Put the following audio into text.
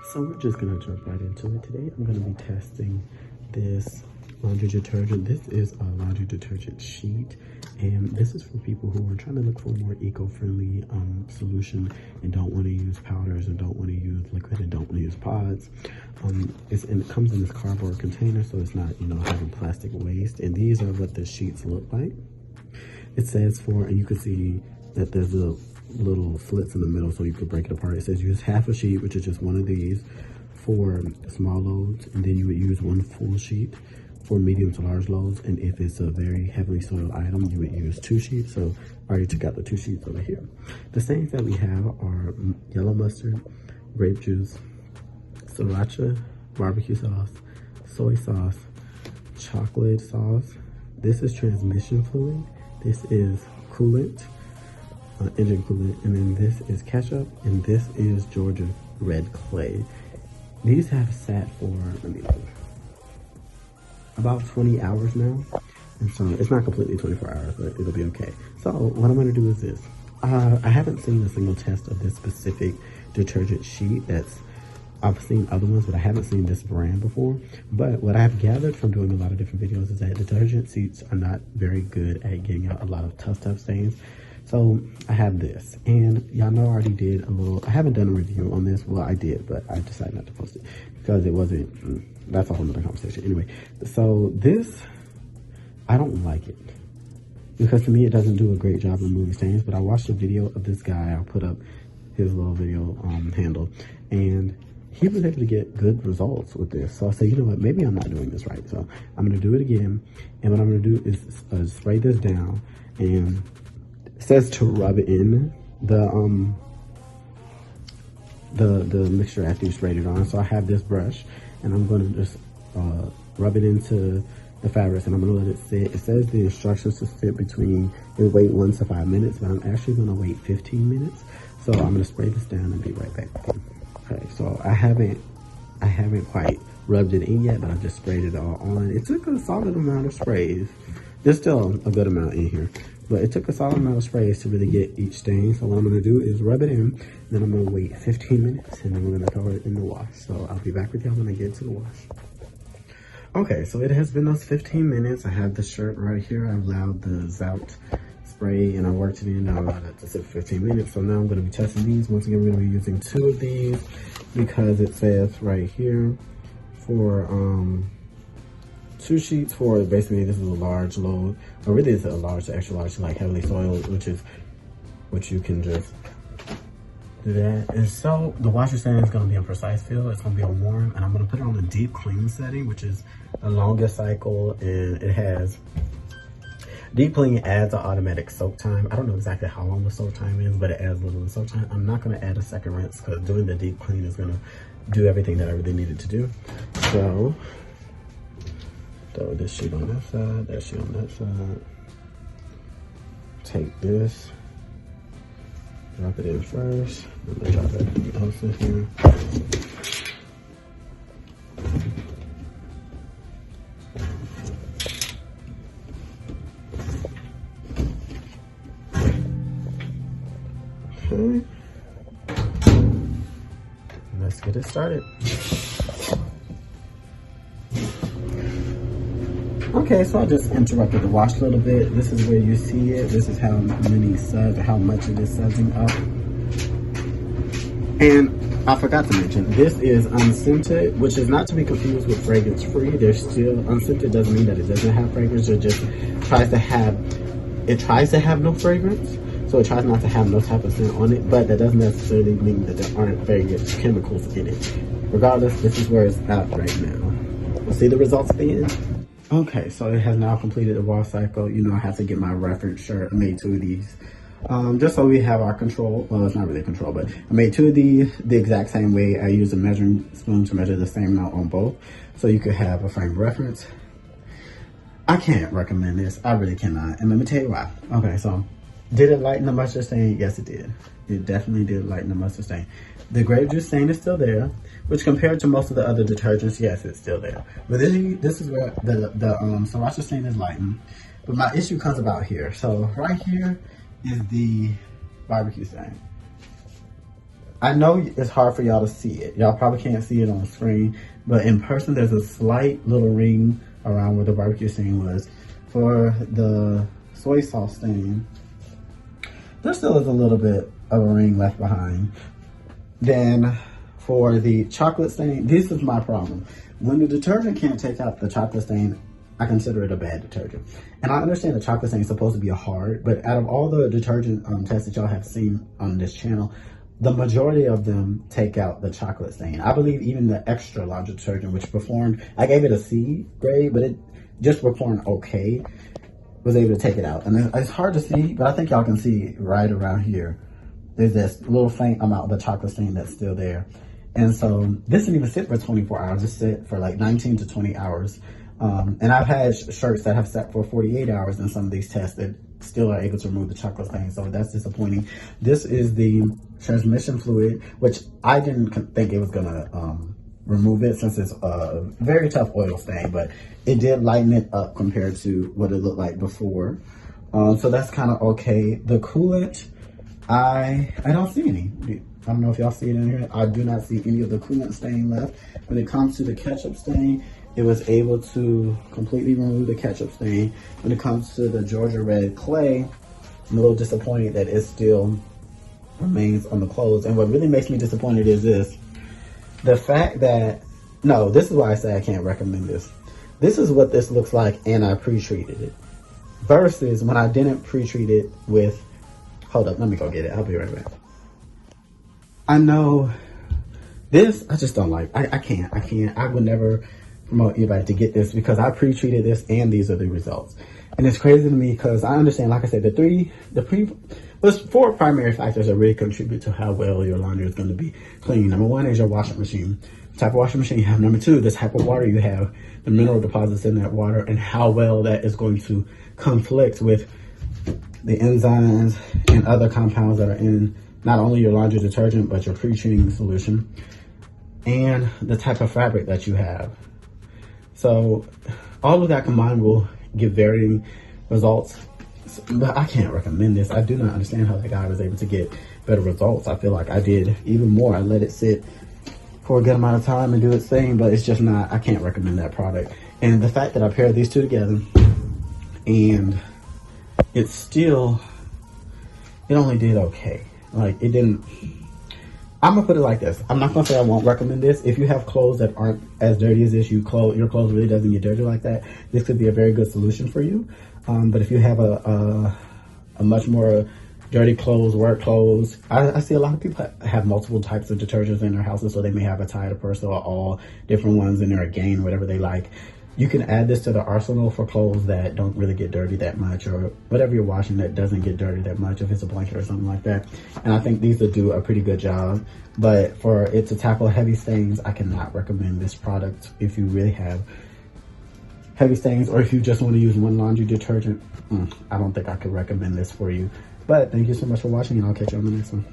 So we're just gonna jump right into it. Today I'm gonna be testing this laundry detergent. This is a laundry detergent sheet, and this is for people who are trying to look for a more eco-friendly solution and don't want to use powders and don't want to use liquid and don't want to use pods. And it comes in this cardboard container, so it's not, you know, having plastic waste. And these are what the sheets look like. It says and you can see that there's a little slits in the middle so you could break it apart. It says use half a sheet, which is just one of these, for small loads, and then you would use one full sheet for medium to large loads. And if it's a very heavily soiled item, you would use 2 sheets. So I already took out the 2 sheets over here. The stains that we have are yellow mustard, grape juice, sriracha, barbecue sauce, soy sauce, chocolate sauce. This is transmission fluid. This is coolant, engine coolant, and then this is ketchup, and this is Georgia red clay. These have sat for, let me look, about 20 hours now, and so it's not completely 24 hours, but it'll be okay. So what I'm gonna do is this. I haven't seen a single test of this specific detergent sheet. I've seen other ones, but I haven't seen this brand before. But what I've gathered from doing a lot of different videos is that detergent sheets are not very good at getting out a lot of tough stains. So I have this, and y'all know I already did I haven't done a review on this. Well, I did, but I decided not to post it because it wasn't, that's a whole nother conversation. Anyway, so this, I don't like it because to me, it doesn't do a great job removing stains. But I watched a video of this guy. I'll put up his little video handle, and he was able to get good results with this. So I said, you know what, maybe I'm not doing this right. So I'm gonna do it again. And what I'm gonna do is spray this down, and it says to rub it in the mixture after you sprayed it on. So I have this brush, and I'm gonna just rub it into the fabrics, and I'm gonna let it sit. It says the instructions to sit between, wait 1 to 5 minutes, but I'm actually gonna wait 15 minutes. So I'm gonna spray this down and be right back. Okay, so I haven't quite rubbed it in yet, but I just sprayed it all on. It took a solid amount of sprays. There's still a good amount in here, but it took a solid amount of sprays to really get each stain. So what I'm gonna do is rub it in, then I'm gonna wait 15 minutes, and then we're gonna throw it in the wash. So I'll be back with y'all when I get to the wash. Okay, so it has been those 15 minutes. I have the shirt right here. I allowed the Zount spray, and I worked it in. I allowed it to sit for 15 minutes. So now I'm gonna be testing these. Once again, we're gonna be using 2 of these because it says right here for 2 sheets for, basically this is a large load, or really it's a large to extra large to like heavily soiled, which you can just do that. And so the washer setting is going to be on precise fill. It's going to be on warm, and I'm going to put it on the deep clean setting, which is the longest cycle, and it has deep clean adds an automatic soak time. I don't know exactly how long the soak time is, but it adds a little soak time. I'm not going to add a second rinse because doing the deep clean is going to do everything that I really needed to do. So throw this sheet on that side, that sheet on that side. Take this, drop it in first. I'm gonna drop everything else in here. Okay. Let's get it started. Okay, so I just interrupted the wash a little bit. This is where you see it. This is how many suds, or how much it is sudsing up. And I forgot to mention, this is unscented, which is not to be confused with fragrance free. There's still, unscented doesn't mean that it doesn't have fragrance. It just tries to have no fragrance. So it tries not to have no type of scent on it, but that doesn't necessarily mean that there aren't fragrance chemicals in it. Regardless, this is where it's at right now. We'll see the results at the end. Okay, so it has now completed the wash cycle. You know, I have to get my reference shirt. I made 2 of these. Just so we have our control. Well, it's not really control, but I made 2 of these the exact same way. I used a measuring spoon to measure the same amount on both. So you could have a frame of reference. I can't recommend this. I really cannot. And let me tell you why. Okay, so did it lighten the mustard stain? Yes, it did. It definitely did lighten the mustard stain. The grape juice stain is still there, which compared to most of the other detergents, yes, it's still there. But this is where the sriracha stain is lightened. But my issue comes about here. So right here is the barbecue stain. I know it's hard for y'all to see it. Y'all probably can't see it on the screen, but in person, there's a slight little ring around where the barbecue stain was. For the soy sauce stain, there still is a little bit of a ring left behind. Then for the chocolate stain, this is my problem. When the detergent can't take out the chocolate stain, I consider it a bad detergent. And I understand the chocolate stain is supposed to be a hard, but out of all the detergent tests that y'all have seen on this channel, the majority of them take out the chocolate stain. I believe even the extra large detergent, which performed, I gave it a C grade, but it just performed okay, was able to take it out. And it's hard to see, but I think y'all can see right around here. There's this little faint amount of the chocolate stain that's still there. And so this didn't even sit for 24 hours. It sit for like 19 to 20 hours. And I've had shirts that have sat for 48 hours in some of these tests that still are able to remove the chocolate stain. So that's disappointing. This is the transmission fluid, which I didn't think it was gonna remove it since it's a very tough oil stain, but it did lighten it up compared to what it looked like before. So that's kind of okay. The coolant, I don't see any. I don't know if y'all see it in here. I do not see any of the coolant stain left. When it comes to the ketchup stain, it was able to completely remove the ketchup stain. When it comes to the Georgia red clay, I'm a little disappointed that it still remains on the clothes. And what really makes me disappointed is this. The fact that, no, this is why I say I can't recommend this. This is what this looks like and I pre-treated it. Versus when I didn't pre-treat it with, hold up, let me go get it. I'll be right back. I know this, I just don't like, I can't. I would never promote anybody to get this because I pre-treated this and these are the results. And it's crazy to me because I understand, like I said, there's 4 primary factors that really contribute to how well your laundry is going to be clean. Number 1 is your washing machine. The type of washing machine you have. Number 2, the type of water you have, the mineral deposits in that water, and how well that is going to conflict with the enzymes and other compounds that are in not only your laundry detergent, but your pre-treating solution, and the type of fabric that you have. So all of that combined will give varying results, but I can't recommend this. I do not understand how the guy was able to get better results. I feel like I did even more. I let it sit for a good amount of time and do its thing, but it's just not, I can't recommend that product. And the fact that I paired these two together and it's still, it only did okay. Like it didn't, I'm gonna put it like this. I'm not gonna say I won't recommend this. If you have clothes that aren't as dirty as this, your clothes really doesn't get dirty like that, this could be a very good solution for you. But if you have a much more dirty clothes, work clothes, I see a lot of people have multiple types of detergents in their houses, so they may have a Tide, a Persil, or all different ones in there, a Gain, whatever they like. You can add this to the arsenal for clothes that don't really get dirty that much, or whatever you're washing that doesn't get dirty that much, if it's a blanket or something like that. And I think these will do a pretty good job. But for it to tackle heavy stains, I cannot recommend this product if you really have heavy stains, or if you just want to use one laundry detergent. I don't think I could recommend this for you. But thank you so much for watching, and I'll catch you on the next one.